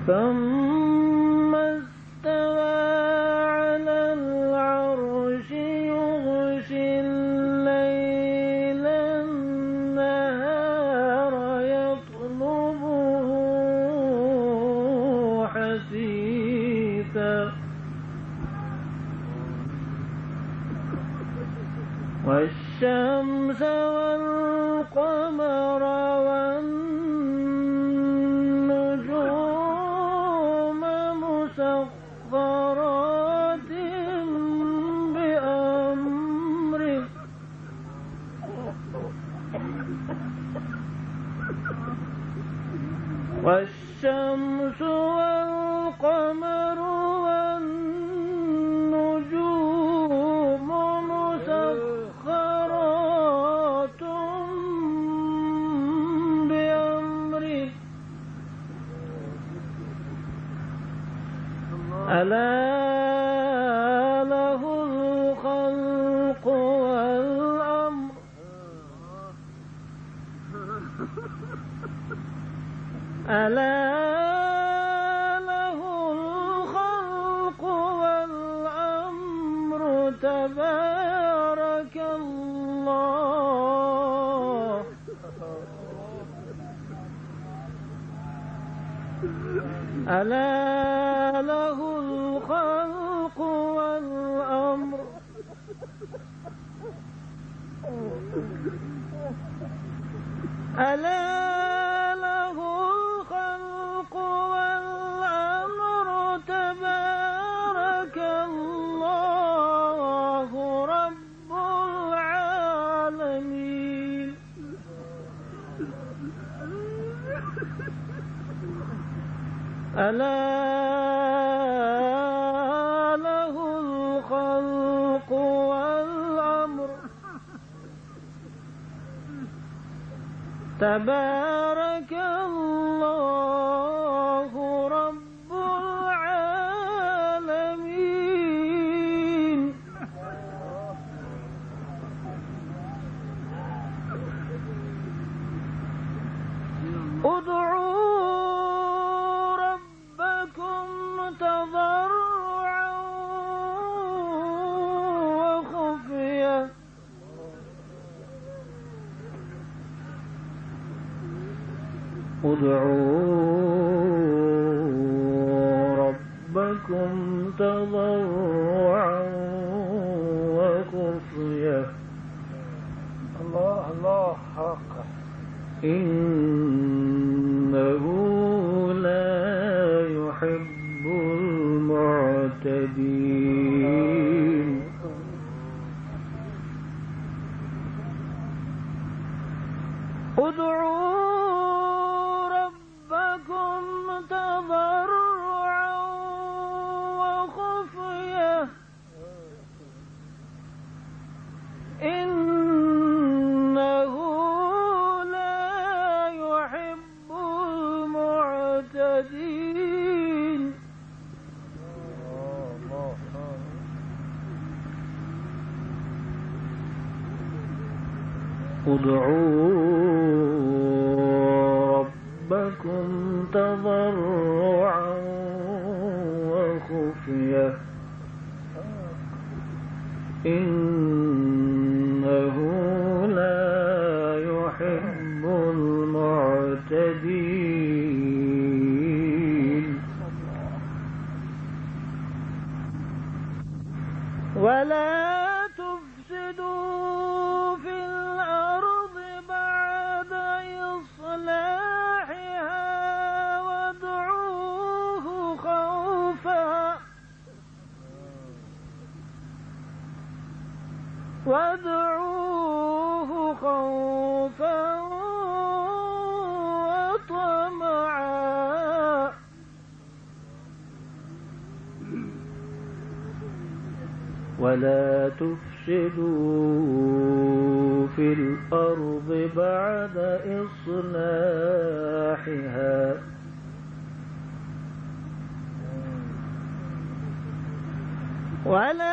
ثم استوى على العرش يغشي الليل النهار يطلبه حثيثا والشمس والقمر والنجوم مسخرات بأمره والشمس والقمر والنجوم مسخرات بأمره ألا له الخلق والأمر ألا له الخلق والأمر تبارك الله ألا له الخلق والأمر ألا له الخلق والأمر تبارك الله رب العالمين ألا له الخلق والأمر تبارك الله رب العالمين ادعوا ربكم تضرعا وخفية ادعوا ربكم تضرعا وخفية الله الله حق إنه لا يحب المعتدين ادعوا ربكم تضرعا وخفية إنه لا يحب المعتدين ادعوا ربكم تضرعا وخفية إنه لا يحب المعتدين ولا تفسدوا في الأرض بعد إصلاحها وادعوه خوفا وطمعا ولا تفسدوا في الأرض بعد إصلاحها ولا